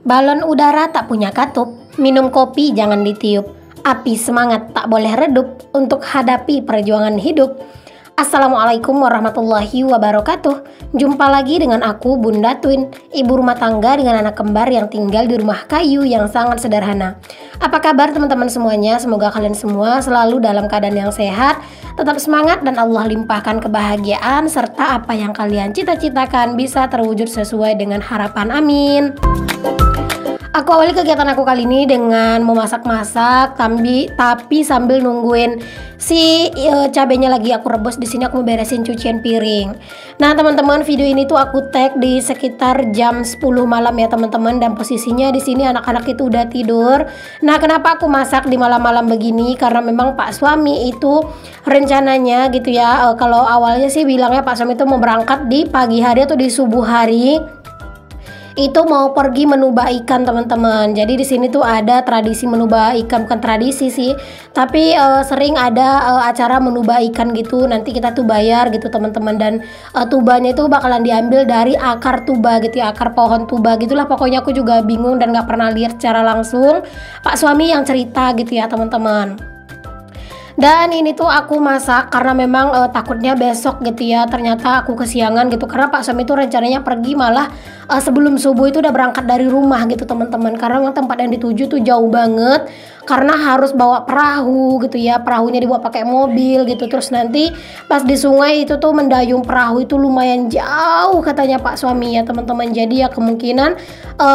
Balon udara tak punya katup, minum kopi jangan ditiup, api semangat tak boleh redup untuk hadapi perjuangan hidup. Assalamualaikum warahmatullahi wabarakatuh. Jumpa lagi dengan aku Bunda Twin, ibu rumah tangga dengan anak kembar yang tinggal di rumah kayu yang sangat sederhana. Apa kabar teman-teman semuanya? Semoga kalian semua selalu dalam keadaan yang sehat, tetap semangat dan Allah limpahkan kebahagiaan serta apa yang kalian cita-citakan bisa terwujud sesuai dengan harapan. Amin. Aku awali kegiatan aku kali ini dengan memasak-masak, tapi sambil nungguin si cabenya lagi aku rebus. Di sini aku mau beresin cucian piring. Nah teman-teman, video ini tuh aku tag di sekitar jam 10 malam ya teman-teman, dan posisinya di sini anak-anak itu udah tidur. Nah kenapa aku masak di malam-malam begini? Karena memang Pak suami itu rencananya gitu ya, kalau awalnya sih bilangnya Pak suami itu mau berangkat di pagi hari atau di subuh hari. Itu mau pergi menubah ikan teman-teman. Jadi di sini tuh ada tradisi menubah ikan, bukan tradisi sih, tapi sering ada acara menubah ikan gitu. Nanti kita tuh bayar gitu teman-teman, dan tubanya itu bakalan diambil dari akar tuba gitu ya, akar pohon tuba gitulah. Pokoknya aku juga bingung dan nggak pernah lihat secara langsung. Pak suami yang cerita gitu ya teman-teman. Dan ini tuh aku masak karena memang takutnya besok gitu ya, ternyata aku kesiangan gitu, karena Pak suami itu rencananya pergi malah sebelum subuh itu udah berangkat dari rumah gitu teman-teman. Karena memang tempat yang dituju tuh jauh banget, karena harus bawa perahu gitu ya, perahunya dibawa pakai mobil gitu. Terus nanti pas di sungai itu tuh mendayung perahu itu lumayan jauh katanya Pak suami ya teman-teman. Jadi ya kemungkinan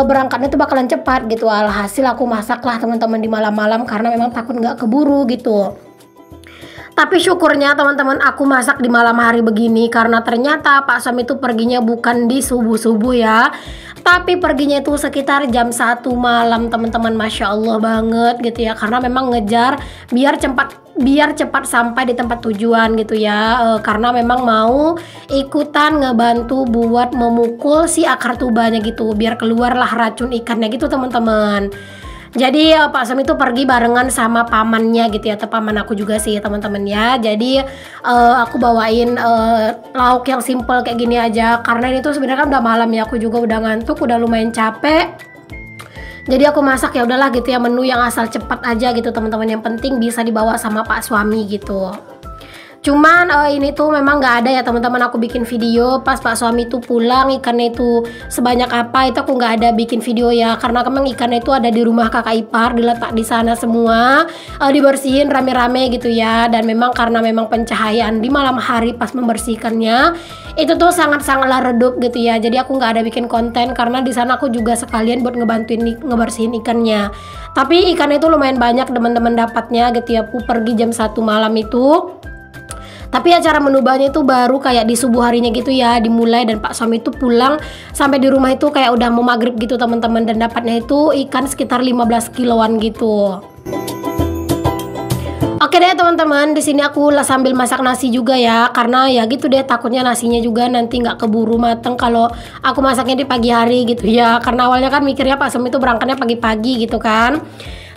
berangkatnya tuh bakalan cepat gitu. Alhasil aku masak lah teman-teman di malam-malam karena memang takut nggak keburu gitu. Tapi syukurnya teman-teman aku masak di malam hari begini, karena ternyata Pak suami itu perginya bukan di subuh-subuh ya, tapi perginya itu sekitar jam 1 malam teman-teman. Masya Allah banget gitu ya, karena memang ngejar biar cepat sampai di tempat tujuan gitu ya, karena memang mau ikutan ngebantu buat memukul si akar tubanya gitu, biar keluarlah racun ikannya gitu teman-teman. Jadi Pak suami itu pergi barengan sama pamannya gitu ya, atau paman aku juga sih teman-teman ya. Jadi aku bawain lauk yang simple kayak gini aja, karena ini tuh sebenarnya kan udah malam ya, aku juga udah ngantuk, udah lumayan capek. Jadi aku masak ya udahlah gitu ya, menu yang asal cepat aja gitu teman-teman, yang penting bisa dibawa sama Pak suami gitu. Cuman ini tuh memang nggak ada ya teman-teman, aku bikin video pas Pak suami itu pulang ikannya itu sebanyak apa, itu aku nggak ada bikin video ya, karena memang ikannya itu ada di rumah kakak ipar, diletak di sana semua, dibersihin rame-rame gitu ya. Dan memang karena memang pencahayaan di malam hari pas membersihkannya itu tuh sangat-sangatlah redup gitu ya. Jadi aku nggak ada bikin konten karena di sana aku juga sekalian buat ngebersihin ikannya. Tapi ikannya itu lumayan banyak teman-teman dapatnya gitu ya. Aku pergi jam 1 malam itu. Tapi acara menubahnya itu baru kayak di subuh harinya gitu ya dimulai, dan Pak suami itu pulang sampai di rumah itu kayak udah mau maghrib gitu teman-teman, dan dapatnya itu ikan sekitar 15 kiloan gitu. Oke deh teman-teman, di sini aku sambil masak nasi juga ya, karena ya gitu deh, takutnya nasinya juga nanti nggak keburu mateng kalau aku masaknya di pagi hari gitu ya. Karena awalnya kan mikirnya Pak suami itu berangkatnya pagi-pagi gitu kan.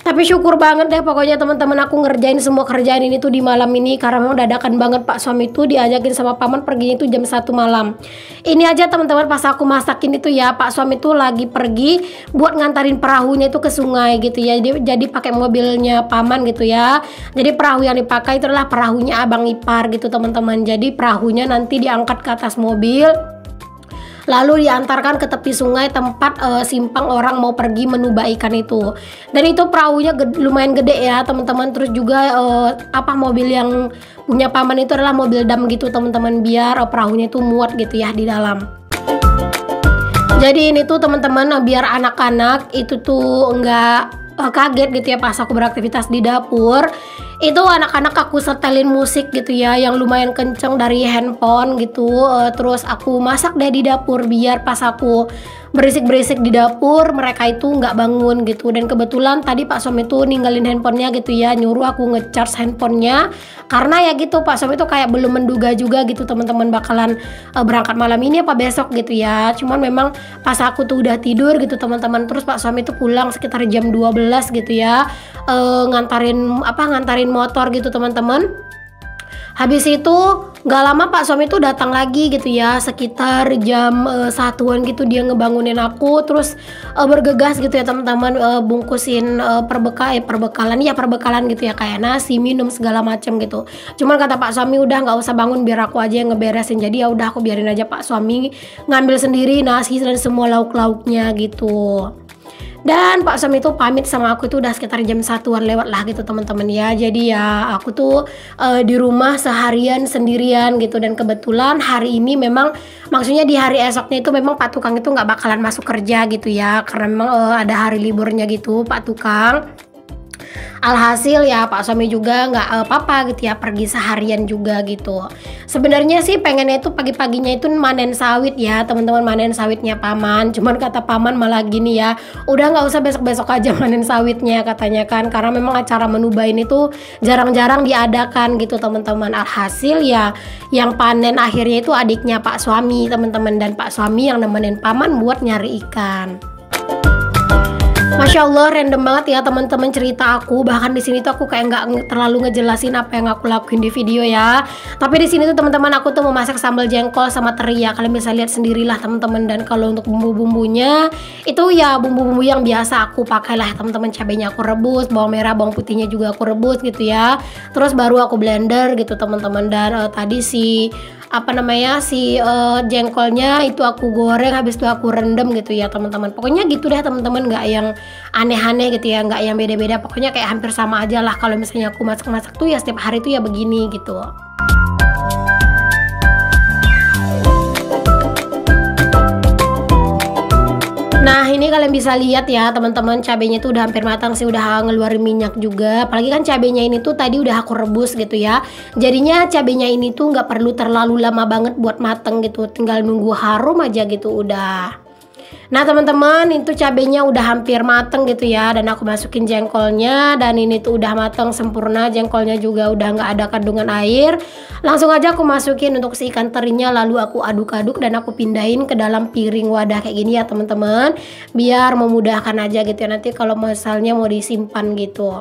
Tapi syukur banget deh pokoknya teman-teman, aku ngerjain semua kerjaan ini tuh di malam ini, karena memang dadakan banget Pak suami itu diajakin sama paman perginya itu jam 1 malam. Ini aja teman-teman, pas aku masakin itu ya, Pak suami itu lagi pergi buat ngantarin perahunya itu ke sungai gitu ya. Jadi pakai mobilnya paman gitu ya. Jadi perahu yang dipakai itu adalah perahunya abang ipar gitu teman-teman. Jadi perahunya nanti diangkat ke atas mobil, lalu diantarkan ke tepi sungai tempat simpang orang mau pergi menubah ikan itu. Dan itu perahunya lumayan gede ya teman-teman. Terus juga mobil yang punya paman itu adalah mobil dam gitu teman-teman, biar perahunya itu muat gitu ya di dalam. Jadi ini tuh teman-teman biar anak-anak itu tuh enggak kaget gitu ya pas aku beraktivitas di dapur. Itu anak-anak aku setelin musik gitu ya yang lumayan kenceng dari handphone gitu. Terus aku masak deh di dapur biar pas aku berisik-berisik di dapur mereka itu nggak bangun gitu. Dan kebetulan tadi Pak suami itu ninggalin handphonenya gitu ya, nyuruh aku ngecharge handphonenya, karena ya gitu Pak suami itu kayak belum menduga juga gitu teman-teman bakalan berangkat malam ini apa besok gitu ya. Cuman memang pas aku tuh udah tidur gitu teman-teman, terus Pak suami itu pulang sekitar jam 12 gitu ya, ngantarin motor gitu teman-teman. Habis itu Nggak lama Pak suami tuh datang lagi gitu ya, sekitar jam 1-an gitu dia ngebangunin aku, terus bergegas gitu ya teman-teman, bungkusin perbekalan gitu ya, kayak nasi, minum segala macam gitu. Cuman kata Pak suami udah nggak usah bangun, biar aku aja yang ngeberesin. Jadi ya udah aku biarin aja Pak suami ngambil sendiri nasi dan semua lauk-lauknya gitu. Dan Pak suami itu pamit sama aku itu udah sekitar jam 1-an lewat lah gitu teman-teman ya. Jadi ya aku tuh di rumah seharian sendirian gitu. Dan kebetulan hari ini memang, maksudnya di hari esoknya itu memang Pak tukang itu nggak bakalan masuk kerja gitu ya, karena memang ada hari liburnya gitu Pak tukang. Alhasil ya Pak suami juga nggak apa-apa gitu ya, pergi seharian juga gitu. Sebenarnya sih pengennya itu pagi-paginya itu manen sawit ya teman-teman, manen sawitnya paman. Cuman kata paman malah gini ya, udah nggak usah besok-besok aja manen sawitnya katanya kan, karena memang acara menuba ini tuh jarang-jarang diadakan gitu teman-teman. Alhasil ya yang panen akhirnya itu adiknya Pak suami teman-teman, dan Pak suami yang nemenin paman buat nyari ikan. Masya Allah, random banget ya teman-teman cerita aku. Bahkan di sini tuh aku kayak nggak terlalu ngejelasin apa yang aku lakuin di video ya. Tapi di sini tuh teman-teman aku tuh memasak sambal jengkol sama teri ya. Kalian bisa lihat sendirilah teman-teman. Dan kalau untuk bumbu-bumbunya itu ya bumbu-bumbu yang biasa aku pakai lah teman-teman. Cabenya aku rebus, bawang merah, bawang putihnya juga aku rebus gitu ya. Terus baru aku blender gitu teman-teman. Dan tadi si jengkolnya itu aku goreng, habis itu aku rendam gitu ya teman-teman. Pokoknya gitu deh teman-teman, nggak yang aneh-aneh gitu ya, nggak yang beda-beda. Pokoknya kayak hampir sama aja lah. Kalau misalnya aku masak-masak tuh ya setiap hari tuh ya begini gitu. Nah ini kalian bisa lihat ya teman-teman, cabenya tuh udah hampir matang sih, udah ngeluarin minyak juga. Apalagi kan cabenya ini tuh tadi udah aku rebus gitu ya. Jadinya cabenya ini tuh nggak perlu terlalu lama banget buat mateng gitu, tinggal nunggu harum aja gitu udah. Nah teman-teman, itu cabenya udah hampir mateng gitu ya, dan aku masukin jengkolnya, dan ini tuh udah mateng sempurna, jengkolnya juga udah nggak ada kandungan air. Langsung aja aku masukin untuk si ikan terinya, lalu aku aduk-aduk dan aku pindahin ke dalam piring wadah kayak gini ya teman-teman, biar memudahkan aja gitu ya nanti kalau misalnya mau disimpan gitu.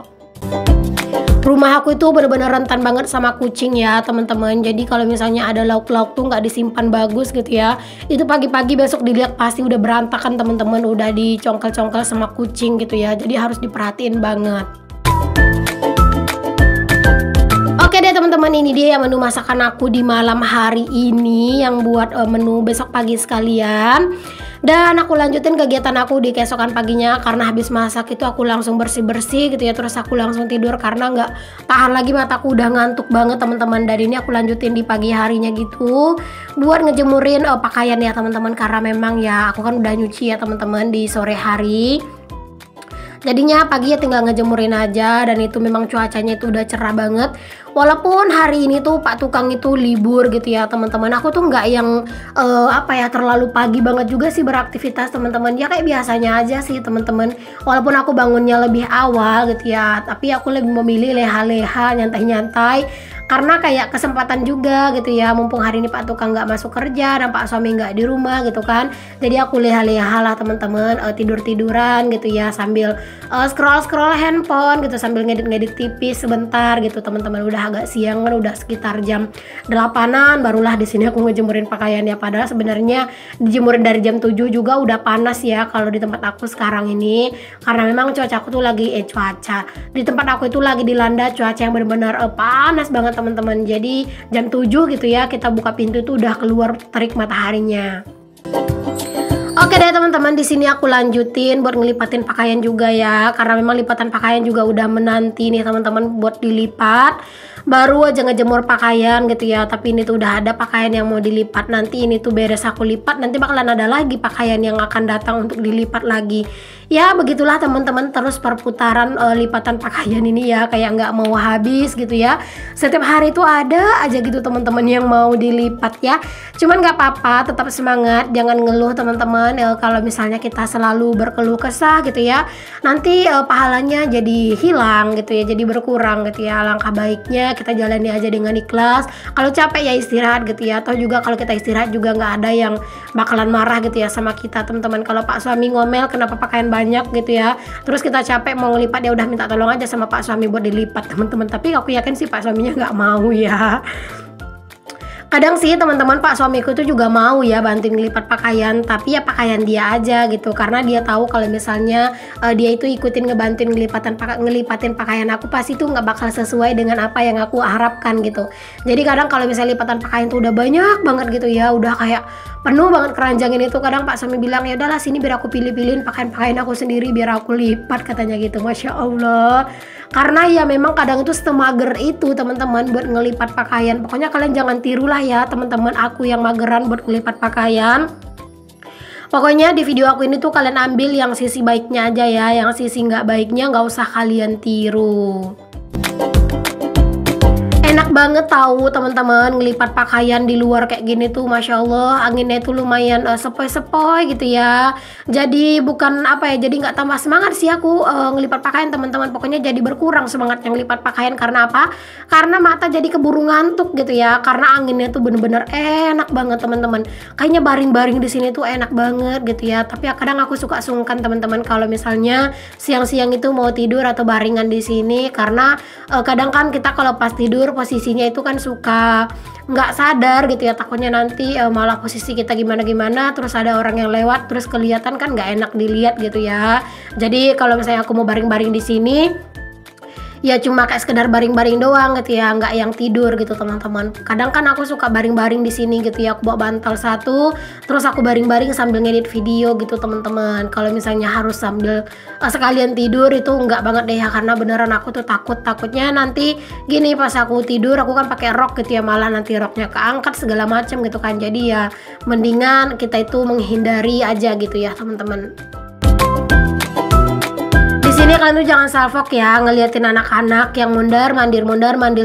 Rumah aku itu bener-bener rentan banget sama kucing ya teman-teman. Jadi kalau misalnya ada lauk-lauk tuh nggak disimpan bagus gitu ya, itu pagi-pagi besok dilihat pasti udah berantakan teman-teman, udah dicongkel-congkel sama kucing gitu ya. Jadi harus diperhatiin banget. Oke deh teman-teman, ini dia yang menu masakan aku di malam hari ini, yang buat menu besok pagi sekalian. Dan aku lanjutin kegiatan aku di keesokan paginya, karena habis masak itu aku langsung bersih-bersih gitu ya, terus aku langsung tidur karena nggak tahan lagi, mataku udah ngantuk banget teman-teman. Dan ini aku lanjutin di pagi harinya gitu buat ngejemurin pakaian ya teman-teman, karena memang ya aku kan udah nyuci ya teman-teman di sore hari. Jadinya pagi ya tinggal ngejemurin aja, dan itu memang cuacanya itu udah cerah banget. Walaupun hari ini tuh Pak tukang itu libur gitu ya teman-teman, aku tuh nggak yang terlalu pagi banget juga sih beraktivitas teman-teman. Ya kayak biasanya aja sih teman-teman. Walaupun aku bangunnya lebih awal gitu ya, tapi aku lebih memilih leha-leha, nyantai-nyantai. Karena kayak kesempatan juga gitu ya, mumpung hari ini Pak tukang nggak masuk kerja dan Pak suami nggak di rumah gitu kan. Jadi aku leha-leha lah teman-teman, tidur-tiduran gitu ya, sambil scroll-scroll handphone gitu, sambil ngedit-ngedit tipis sebentar gitu teman-teman. Udah agak siang kan, udah sekitar jam 8-an barulah di sini aku ngejemurin pakaian ya. Padahal sebenarnya dijemurin dari jam 7 juga udah panas ya kalau di tempat aku sekarang ini, karena memang cuaca aku tuh lagi cuaca di tempat aku itu lagi dilanda cuaca yang benar-benar panas banget teman-teman. Jadi jam 7 gitu ya kita buka pintu itu udah keluar terik mataharinya. Oke deh teman-teman, di sini aku lanjutin buat ngelipatin pakaian juga ya, karena memang lipatan pakaian juga udah menanti nih teman-teman buat dilipat. Baru aja ngejemur pakaian gitu ya, tapi ini tuh udah ada pakaian yang mau dilipat. Nanti ini tuh beres aku lipat, nanti bakalan ada lagi pakaian yang akan datang untuk dilipat lagi. Ya begitulah teman-teman, terus perputaran lipatan pakaian ini ya, kayak nggak mau habis gitu ya. Setiap hari tuh ada aja gitu teman-teman yang mau dilipat ya. Cuman nggak apa-apa, tetap semangat, jangan ngeluh teman-teman. Kalau misalnya kita selalu berkeluh kesah gitu ya, nanti pahalanya jadi hilang gitu ya, jadi berkurang gitu ya. Alangkah baiknya kita jalani aja dengan ikhlas. Kalau capek ya istirahat gitu ya. Atau juga kalau kita istirahat juga nggak ada yang bakalan marah gitu ya sama kita teman-teman. Kalau Pak suami ngomel kenapa pakaian banyak gitu ya, terus kita capek mau ngelipat, ya udah minta tolong aja sama Pak suami buat dilipat teman-teman. Tapi aku yakin sih Pak suaminya nggak mau ya. Kadang sih teman-teman Pak suamiku tuh juga mau ya bantuin ngelipat pakaian, tapi ya pakaian dia aja gitu, karena dia tahu kalau misalnya dia itu ikutin ngebantuin ngelipatin pakaian aku pasti tuh nggak bakal sesuai dengan apa yang aku harapkan gitu. Jadi kadang kalau misalnya lipatan pakaian tuh udah banyak banget gitu ya, udah kayak penuh banget keranjang ini tuh, kadang Pak suami bilang ya udahlah sini biar aku pilih-pilihin pakaian-pakaian aku sendiri biar aku lipat katanya gitu. Masya Allah, karena ya memang kadang itu semager itu teman-teman buat ngelipat pakaian. Pokoknya kalian jangan tirulah ya teman-teman aku yang mageran buat ngelipat pakaian. Pokoknya di video aku ini tuh kalian ambil yang sisi baiknya aja ya, yang sisi nggak baiknya nggak usah kalian tiru. Enak banget tahu teman-teman ngelipat pakaian di luar kayak gini tuh, Masya Allah anginnya itu lumayan sepoi-sepoi gitu ya. Jadi bukan apa ya, jadi nggak tambah semangat sih aku ngelipat pakaian teman-teman. Pokoknya jadi berkurang semangatnya ngelipat pakaian. Karena apa? Karena mata jadi keburu ngantuk gitu ya, karena anginnya tuh bener-bener enak banget teman-teman. Kayaknya baring-baring di sini tuh enak banget gitu ya. Tapi ya kadang aku suka sungkan teman-teman kalau misalnya siang-siang itu mau tidur atau baringan di sini, karena kadang kan kita kalau pas tidur posisinya itu kan suka nggak sadar gitu ya, takutnya nanti malah posisi kita gimana-gimana terus ada orang yang lewat terus kelihatan kan nggak enak dilihat gitu ya. Jadi kalau misalnya aku mau baring-baring di sini ya cuma kayak sekedar baring-baring doang gitu ya, nggak yang tidur gitu teman-teman. Kadang kan aku suka baring-baring di sini gitu ya, aku bawa bantal satu terus aku baring-baring sambil ngedit video gitu teman-teman. Kalau misalnya harus sambil sekalian tidur itu nggak banget deh ya, karena beneran aku tuh takutnya nanti gini pas aku tidur aku kan pakai rok gitu ya, malah nanti roknya keangkat segala macam gitu kan. Jadi ya mendingan kita itu menghindari aja gitu ya teman-teman. Sini kalian tuh jangan salfok ya ngeliatin anak-anak yang mondar mandir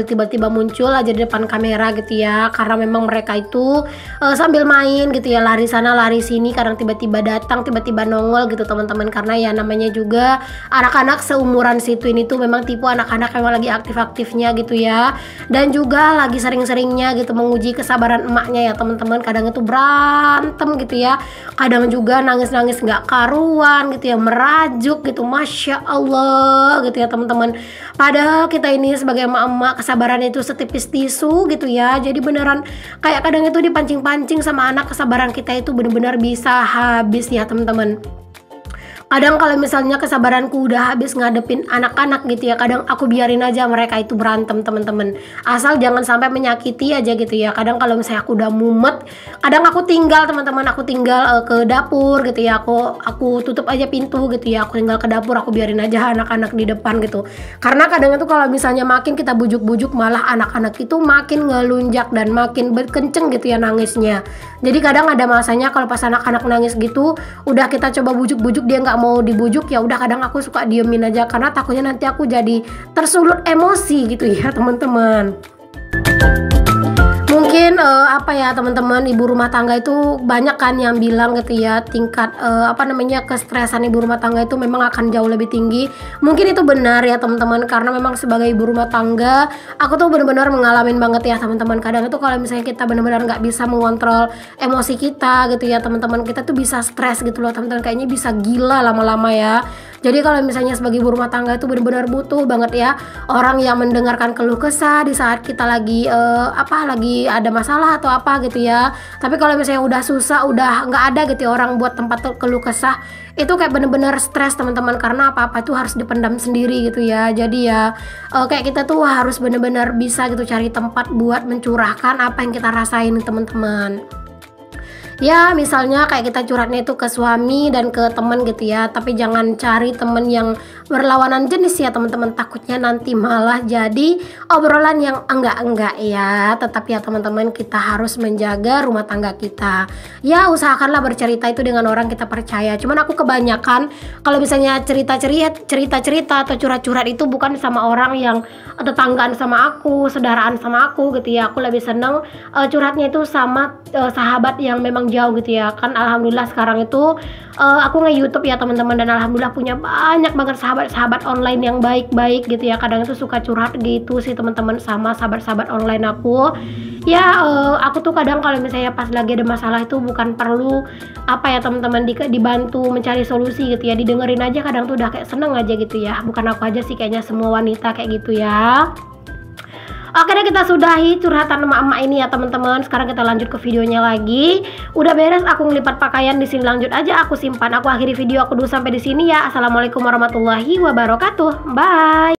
tiba-tiba muncul aja di depan kamera gitu ya, karena memang mereka itu sambil main gitu ya, lari sana lari sini, kadang tiba-tiba datang tiba-tiba nongol gitu teman-teman. Karena ya namanya juga anak-anak seumuran situ ini tuh memang tipe anak-anak yang lagi aktif-aktifnya gitu ya, dan juga lagi sering-seringnya gitu menguji kesabaran emaknya ya teman-teman. Kadang itu berantem gitu ya, kadang juga nangis-nangis nggak karuan gitu ya, merajuk gitu, Masya Allah gitu ya teman-teman. Padahal kita ini sebagai emak-emak kesabaran itu setipis tisu gitu ya. Jadi beneran kayak kadang itu dipancing-pancing sama anak, kesabaran kita itu bener-bener bisa habis ya teman-teman. Kadang kalau misalnya kesabaranku udah habis ngadepin anak-anak gitu ya, kadang aku biarin aja mereka itu berantem teman-teman, asal jangan sampai menyakiti aja gitu ya. Kadang kalau misalnya aku udah mumet, kadang aku tinggal teman-teman, aku tinggal ke dapur gitu ya, aku tutup aja pintu gitu ya, aku tinggal ke dapur, aku biarin aja anak-anak di depan gitu. Karena kadang itu kalau misalnya makin kita bujuk-bujuk malah anak-anak itu makin ngelunjak dan makin kenceng gitu ya nangisnya. Jadi kadang ada masanya kalau pas anak-anak nangis gitu udah kita coba bujuk-bujuk dia nggak mau dibujuk, ya udah kadang aku suka diemin aja karena takutnya nanti aku jadi tersulut emosi gitu ya teman-teman. Mungkin apa ya teman-teman, ibu rumah tangga itu banyak kan yang bilang gitu ya tingkat kestresan ibu rumah tangga itu memang akan jauh lebih tinggi. Mungkin itu benar ya teman-teman, karena memang sebagai ibu rumah tangga aku tuh benar-benar mengalami banget ya teman-teman. Kadang itu kalau misalnya kita benar-benar nggak bisa mengontrol emosi kita gitu ya teman-teman, kita tuh bisa stres gitu loh teman-teman, kayaknya bisa gila lama-lama ya. Jadi kalau misalnya sebagai ibu rumah tangga itu benar-benar butuh banget ya orang yang mendengarkan keluh kesah di saat kita lagi lagi ada masalah atau apa gitu ya. Tapi kalau misalnya udah susah, udah nggak ada gitu ya orang buat tempat keluh kesah, itu kayak bener-bener stres teman-teman, karena apa-apa tuh harus dipendam sendiri gitu ya. Jadi ya kayak kita tuh harus bener-bener bisa gitu cari tempat buat mencurahkan apa yang kita rasain teman-teman. Ya misalnya kayak kita curhatnya itu ke suami dan ke teman gitu ya, tapi jangan cari temen yang berlawanan jenis ya teman-teman, takutnya nanti malah jadi obrolan yang enggak ya. Tetapi ya teman-teman, kita harus menjaga rumah tangga kita. Ya usahakanlah bercerita itu dengan orang kita percaya. Cuman aku kebanyakan kalau misalnya cerita atau curhat-curhat itu bukan sama orang yang tetanggaan sama aku, saudaraan sama aku gitu ya. Aku lebih seneng curhatnya itu sama sahabat yang memang jauh gitu ya. Kan alhamdulillah sekarang itu aku nge-YouTube ya teman-teman, dan alhamdulillah punya banyak banget sahabat-sahabat online yang baik-baik gitu ya. Kadang itu suka curhat gitu sih teman-teman sama sahabat-sahabat online aku. Ya aku tuh kadang kalau misalnya pas lagi ada masalah itu bukan perlu apa ya teman-teman dibantu mencari solusi gitu ya, didengerin aja kadang tuh udah kayak seneng aja gitu ya. Bukan aku aja sih, kayaknya semua wanita kayak gitu ya. Oke deh, kita sudahi curhatan emak-emak ini ya teman-teman. Sekarang kita lanjut ke videonya lagi. Udah beres aku ngelipat pakaian, di sini lanjut aja aku simpan. Aku akhiri video aku dulu sampai di sini ya. Assalamualaikum warahmatullahi wabarakatuh. Bye.